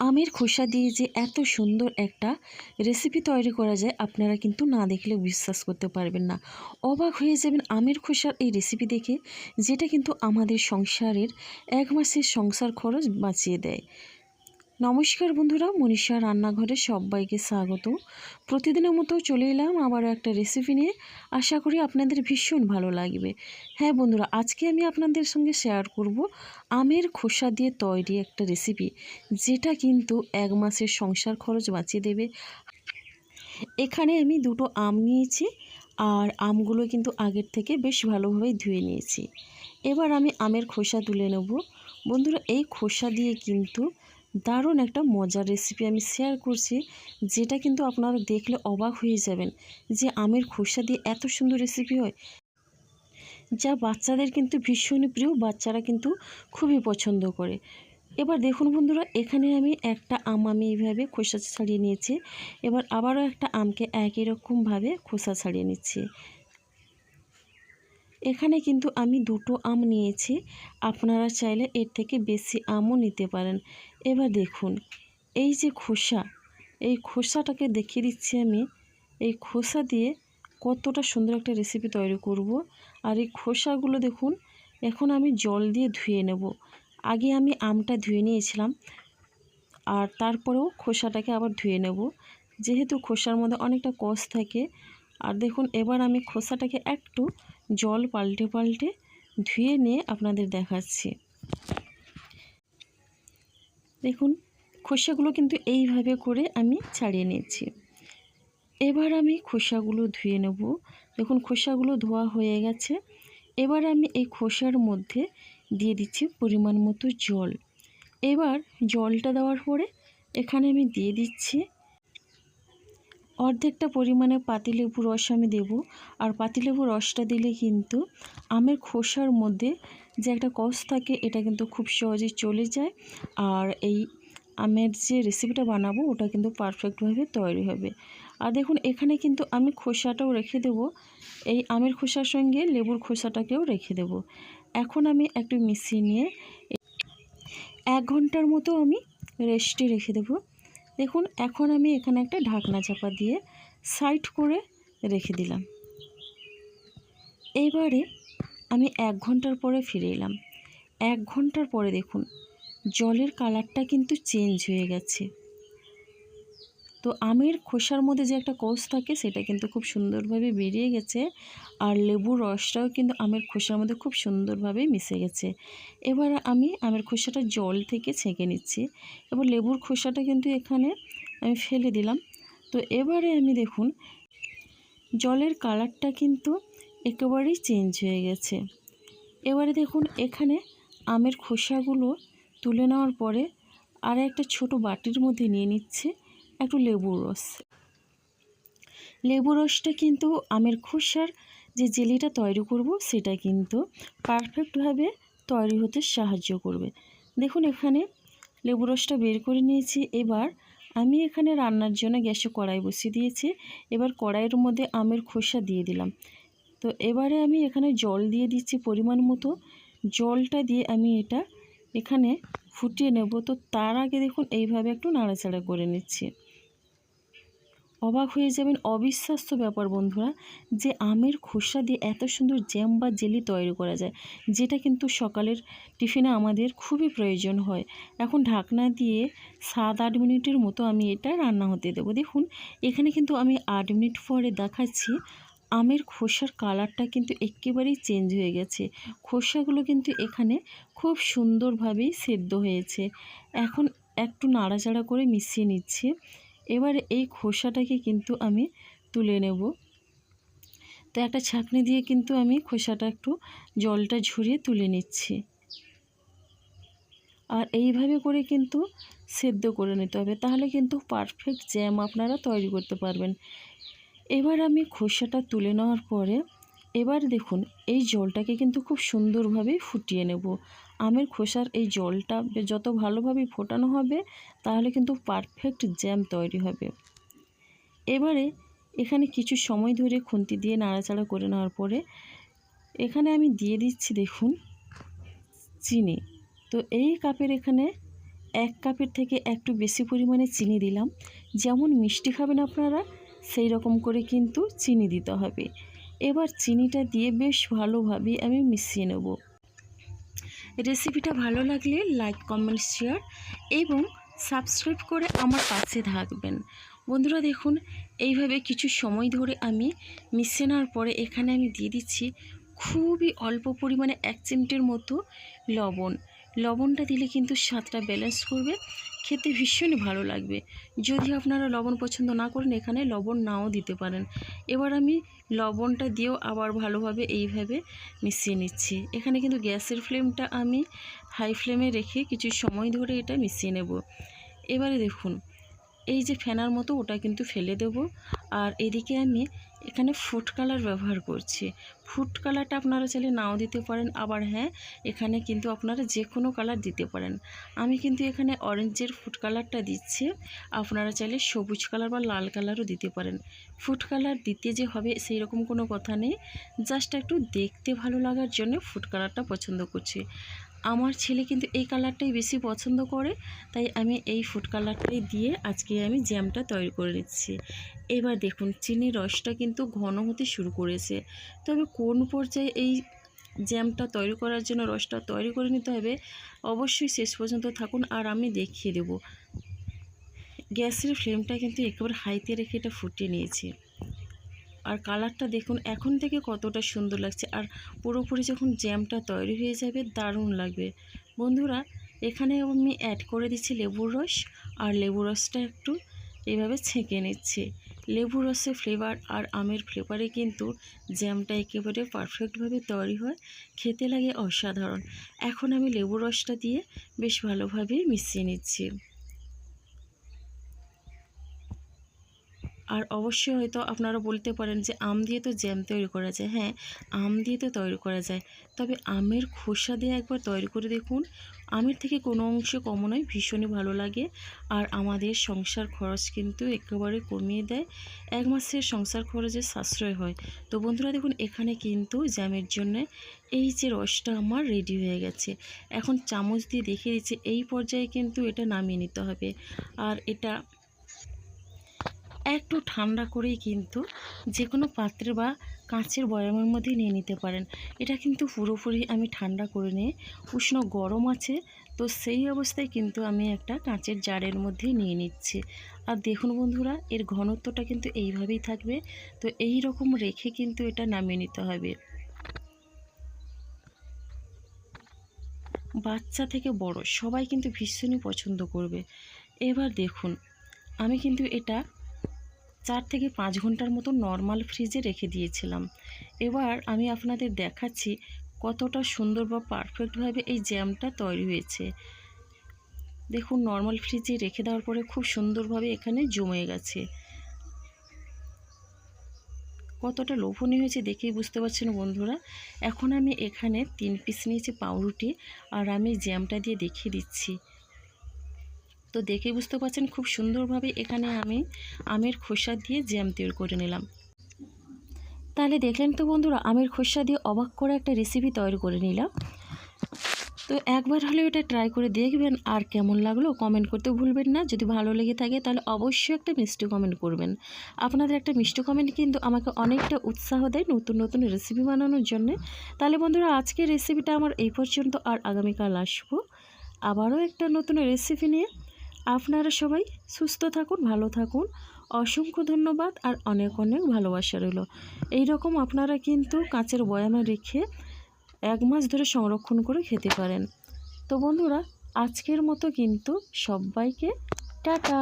আমের খোসা দিয়ে যে এত সুন্দর একটা রেসিপি তৈরি করা যায় আপনারা কিন্তু না দেখলে বিশ্বাস করতে পারবেন না। অবাক হয়ে যাবেন আমের খোসার এই রেসিপি দেখে, যেটা কিন্তু আমাদের সংসারের ১ মাসের সংসার খরচ বাঁচিয়ে দেয়। নমস্কার বন্ধুরা, মনীষা রান্নাঘরে সবাইকে স্বাগত। প্রতিদিনের মতো চলে এলাম আবারও একটা রেসিপি নিয়ে। আশা করি আপনাদের ভীষণ ভালো লাগবে। হ্যাঁ বন্ধুরা, আজকে আমি আপনাদের সঙ্গে শেয়ার করব আমের খোসা দিয়ে তৈরি একটা রেসিপি, যেটা কিন্তু ১ মাসের সংসার খরচ বাঁচিয়ে দেবে। এখানে আমি দুটো আম নিয়েছি, আর আমগুলো কিন্তু আগের থেকে বেশ ভালোভাবে ধুয়ে নিয়েছি। এবার আমি আমের খোসা তুলে নেব। বন্ধুরা, এই খোসা দিয়ে কিন্তু দারুণ একটা মজার রেসিপি আমি শেয়ার করছি, যেটা কিন্তু আপনারা দেখলে অবাক হয়ে যাবেন যে আমের খোসা দিয়ে এত সুন্দর রেসিপি হয়, যা বাচ্চাদের কিন্তু ভীষণই প্রিয়। বাচ্চারা কিন্তু খুবই পছন্দ করে। এবার দেখুন বন্ধুরা, এখানে আমি একটা আম এইভাবে খোসা ছাড়িয়ে নিয়েছি। এবার আবারও একটা আমকে একই রকমভাবে খোসা ছাড়িয়ে নিচ্ছি। এখানে কিন্তু আমি দুটো আম নিয়েছি, আপনারা চাইলে এর থেকে বেশি আমও নিতে পারেন। এবার দেখুন এই যে খোসা, এই খোসাটাকে দেখিয়ে দিচ্ছি আমি। এই খোসা দিয়ে কতটা সুন্দর একটা রেসিপি তৈরি করব। আর এই খোসাগুলো দেখুন, এখন আমি জল দিয়ে ধুয়ে নেব। আগে আমি আমটা ধুয়ে নিয়েছিলাম, আর তারপরেও খোসাটাকে আবার ধুয়ে নেব, যেহেতু খোসার মধ্যে অনেকটা কষ থাকে। আর দেখুন এবার আমি খোসাটাকে একটু জল পাল্টে পাল্টে ধুয়ে নিয়ে আপনাদের দেখাচ্ছি। দেখুন খোসাগুলো কিন্তু এইভাবে করে আমি ছাড়িয়ে নিয়েছি। এবার আমি খোসাগুলো ধুয়ে নেব। দেখুন খোসাগুলো ধোয়া হয়ে গেছে। এবার আমি এই খোসার মধ্যে দিয়ে দিচ্ছি পরিমাণ মতো জল। এবার জলটা দেওয়ার পরে এখানে আমি দিয়ে দিচ্ছি অর্ধেকটা পরিমাণে পাতিলেবুর রস আমি দেব। আর পাতিলেবুর রসটা দিলে কিন্তু আমের খোসার মধ্যে যে একটা কষ থাকে, এটা কিন্তু খুব সহজেই চলে যায়। আর এই আমের যে রেসিপিটা বানাবো ওটা কিন্তু পারফেক্টভাবে তৈরি হবে। আর দেখুন এখানে কিন্তু আমি খোসাটাও রেখে দেব, এই আমের খোসার সঙ্গে লেবুর খোসাটাকেও রেখে দেব। এখন আমি একটু মিশিয়ে নিয়ে 1 ঘন্টার মতো আমি রেস্টে রেখে দেব। দেখুন এখন আমি এখানে একটা ঢাকনা চাপা দিয়ে সাইড করে রেখে দিলাম। এইবারে আমি 1 ঘন্টার পরে ফিরে এলাম। 1 ঘন্টার পরে দেখুন জলের কালারটা কিন্তু চেঞ্জ হয়ে গেছে। তো আমের খোসার মধ্যে যে একটা কষ থাকে সেটা কিন্তু খুব সুন্দরভাবে বেরিয়ে গেছে। আর লেবুর রসটাও কিন্তু আমের খোসার মধ্যে খুব সুন্দরভাবে মিশে গেছে। এবার আমি আমের খোসাটা জল থেকে ছেঁকে নিচ্ছি। এবার লেবুর খোসাটা কিন্তু এখানে আমি ফেলে দিলাম। তো এবারে আমি দেখুন জলের কালারটা কিন্তু একেবারেই চেঞ্জ হয়ে গেছে। এবারে দেখুন এখানে আমের খোসাগুলো তুলে নেওয়ার পরে আর একটা ছোট বাটির মধ্যে নিয়ে নিচ্ছে একটু লেবুর রস। লেবুর রসটা কিন্তু আমের খোসার যে জেলিটা তৈরি করব সেটা কিন্তু পারফেক্টভাবে তৈরি হতে সাহায্য করবে। দেখুন এখানে লেবুর রসটা বের করে নিয়েছি। এবার আমি এখানে রান্নার জন্য গ্যাসে কড়াই বসিয়ে দিয়েছি। এবার কড়াইয়ের মধ্যে আমের খোসা দিয়ে দিলাম। তো এবারে আমি এখানে জল দিয়ে দিচ্ছি পরিমাণ মতো। জলটা দিয়ে আমি এটা এখানে ফুটিয়ে নেব। তো তার আগে দেখুন এইভাবে একটু নাড়াচাড়া করে নিচ্ছি। অবাক হয়ে যাবেন, অবিশ্বাস্য ব্যাপার বন্ধুরা, যে আমের খোসা দিয়ে এত সুন্দর জ্যাম বা জেলি তৈরি করা যায়, যেটা কিন্তু সকালের টিফিনে আমাদের খুবই প্রয়োজন হয়। এখন ঢাকনা দিয়ে 7-8 মিনিটের মতো আমি এটা রান্না হতে দেবো। দেখুন এখানে কিন্তু আমি 8 মিনিট পরে দেখাচ্ছি আমের খোসার কালারটা কিন্তু একেবারেই চেঞ্জ হয়ে গেছে। খোসাগুলো কিন্তু এখানে খুব সুন্দরভাবেই সেদ্ধ হয়েছে। এখন একটু নাড়াচাড়া করে মিশিয়ে নিচ্ছি। এবার এই খোসাটাকে কিন্তু আমি তুলে নেব। তো একটা ছাঁকনি দিয়ে কিন্তু আমি খোসাটা একটু জলটা ঝরিয়ে তুলে নিচ্ছি। আর এইভাবে করে কিন্তু সেদ্ধ করে নিতে হবে, তাহলে কিন্তু পারফেক্ট জ্যাম আপনারা তৈরি করতে পারবেন। এবার আমি খোসাটা তুলে নেওয়ার পরে এবার দেখুন এই জলটাকে কিন্তু খুব সুন্দরভাবে ফুটিয়ে নেব। আমের খোসার এই জলটা যত ভালোভাবে ফোটানো হবে, তাহলে কিন্তু পারফেক্ট জ্যাম তৈরি হবে। এবারে এখানে কিছু সময় ধরে খুন্তি দিয়ে নাড়াচাড়া করে নেওয়ার পরে এখানে আমি দিয়ে দিচ্ছি দেখুন চিনি। তো এই কাপের এখানে 1 কাপের থেকে একটু বেশি পরিমাণে চিনি দিলাম। যেমন মিষ্টি খাবেন আপনারা সেই রকম করে কিন্তু চিনি দিতে হবে। এবার চিনিটা দিয়ে বেশ ভালোভাবে আমি মিশিয়ে নেব। রেসিপিটা ভালো লাগলে লাইক, কমেন্ট, শেয়ার এবং সাবস্ক্রাইব করে আমার পাশে থাকবেন। বন্ধুরা দেখুন, এইভাবে কিছু সময় ধরে আমি মিশিয়ে নেওয়ার পরে এখানে আমি দিয়ে দিচ্ছি খুবই অল্প পরিমাণে 1 চিমটের মতো লবণ। লবণটা দিলে কিন্তু স্বাদটা ব্যালেন্স করবে, খেতে ভীষণই ভালো লাগবে। যদি আপনারা লবণ পছন্দ না করেন এখানে লবণ নাও দিতে পারেন। এবার আমি লবণটা দিয়েও আবার ভালোভাবে এইভাবে মিশিয়ে নিচ্ছি। এখানে কিন্তু গ্যাসের ফ্লেমটা আমি হাই ফ্লেমে রেখে কিছু সময় ধরে এটা মিশিয়ে নেব। এবারে দেখুন, এই যে ফেনার মতো ওটা কিন্তু ফেলে দেব। আর এদিকে আমি এখানে ফুড কালার ব্যবহার করছি। ফুড কালারটা আপনারা চাইলে নাও দিতে পারেন, আবার হ্যাঁ, এখানে কিন্তু আপনারা যে কোনো কালার দিতে পারেন। আমি কিন্তু এখানে অরেঞ্জের ফুড কালারটা দিচ্ছি, আপনারা চাইলে সবুজ কালার বা লাল কালারও দিতে পারেন। ফুড কালার দিতে যে হবে সেই রকম কোনো কথা নেই, জাস্ট একটু দেখতে ভালো লাগার জন্য ফুড কালারটা পছন্দ করছি। আমার ছেলে কিন্তু এই কালারটাই বেশি পছন্দ করে, তাই আমি এই ফুড কালারটাই দিয়ে আজকে আমি জ্যামটা তৈরি করে নিচ্ছি। এবার দেখুন চিনির রসটা কিন্তু ঘন হতে শুরু করেছে। তবে কোন পর্যায়ে এই জ্যামটা তৈরি করার জন্য রসটা তৈরি করে নিতে হবে অবশ্যই শেষ পর্যন্ত থাকুন আর আমি দেখিয়ে দেব। গ্যাসের ফ্লেমটা কিন্তু একেবারে হাইতে রেখে এটা ফুটিয়ে নিয়েছি। আর কালারটা দেখুন এখন থেকে কতটা সুন্দর লাগছে, আর পুরোপুরি যখন জ্যামটা তৈরি হয়ে যাবে দারুণ লাগবে। বন্ধুরা এখানে আমি অ্যাড করে দিচ্ছি লেবুর রস, আর লেবুর রসটা একটু এভাবে ছেঁকে নিচ্ছি। লেবুর রসের ফ্লেভার আর আমের ফ্লেভারে কিন্তু জ্যামটা একেবারে পারফেক্টভাবে তৈরি হয়, খেতে লাগে অসাধারণ। এখন আমি লেবুর রসটা দিয়ে বেশ ভালোভাবে মিশিয়ে নিচ্ছি। আর অবশ্যই হয়তো আপনারা বলতে পারেন যে আম দিয়ে তো জ্যাম তৈরি করা যায়। হ্যাঁ, আম দিয়ে তো তৈরি করা যায়, তবে আমের খোসা দিয়ে একবার তৈরি করে দেখুন, আমের থেকে কোনো অংশে কম নয়, ভীষণই ভালো লাগে। আর আমাদের সংসার খরচ কিন্তু একেবারে কমিয়ে দেয়, 1 মাসের সংসার খরচের সাশ্রয় হয়। তো বন্ধুরা দেখুন এখানে কিন্তু জ্যামের জন্য এই যে রসটা আমার রেডি হয়ে গেছে। এখন চামচ দিয়ে দেখিয়ে দিচ্ছি, এই পর্যায়ে কিন্তু এটা নামিয়ে নিতে হবে। আর এটা একটু ঠান্ডা করেই কিন্তু যে কোনো পাত্রে বা কাঁচের বয়ামের মধ্যে নিয়ে নিতে পারেন। এটা কিন্তু পুরোপুরি আমি ঠান্ডা করে নিয়ে উষ্ণ গরম আছে, তো সেই অবস্থায় কিন্তু আমি একটা কাঁচের জারের মধ্যে নিয়ে নিচ্ছি। আর দেখুন বন্ধুরা এর ঘনত্বটা কিন্তু এইভাবেই থাকবে, তো এই রকম রেখে কিন্তু এটা নামিয়ে নিতে হবে। বাচ্চা থেকে বড় সবাই কিন্তু ভীষণই পছন্দ করবে। এবার দেখুন আমি কিন্তু এটা 4 থেকে 5 ঘন্টার মতো নর্মাল ফ্রিজে রেখে দিয়েছিলাম। এবার আমি আপনাদের দেখাচ্ছি কতটা সুন্দর বা পারফেক্টভাবে এই জ্যামটা তৈরি হয়েছে। দেখুন নর্মাল ফ্রিজে রেখে দেওয়ার পরে খুব সুন্দরভাবে এখানে জমে গেছে। কতটা লোভনীয় হয়েছে দেখেই বুঝতে পারছেন বন্ধুরা। এখন আমি এখানে 3 পিস নিয়েছি পাউরুটি, আর আমি জ্যামটা দিয়ে দেখিয়ে দিচ্ছি। তো দেখে বুঝতে পারছেন খুব সুন্দরভাবে এখানে আমি আমের খোসা দিয়ে জ্যাম তৈরি করে নিলাম। তাহলে দেখলেন তো বন্ধুরা, আমের খোসা দিয়ে অবাক করে একটা রেসিপি তৈরি করে নিলাম। তো একবার হলেও এটা ট্রাই করে দেখবেন, আর কেমন লাগলো কমেন্ট করতে ভুলবেন না। যদি ভালো লেগে থাকে তাহলে অবশ্যই একটা মিষ্টি কমেন্ট করবেন। আপনাদের একটা মিষ্টি কমেন্ট কিন্তু আমাকে অনেকটা উৎসাহ দেয় নতুন নতুন রেসিপি বানানোর জন্য। তাহলে বন্ধুরা আজকের রেসিপিটা আমার এই পর্যন্ত, আর আগামীকাল আসবো আবারও একটা নতুন রেসিপি নিয়ে। আপনারা সবাই সুস্থ থাকুন, ভালো থাকুন। অসংখ্য ধন্যবাদ আর অনেক অনেক ভালোবাসা রইল। এই রকম আপনারা কিন্তু কাঁচের বয়ামে রেখে 1 মাস ধরে সংরক্ষণ করে খেতে পারেন। তো বন্ধুরা আজকের মতো কিন্তু সবাইকে টাটা।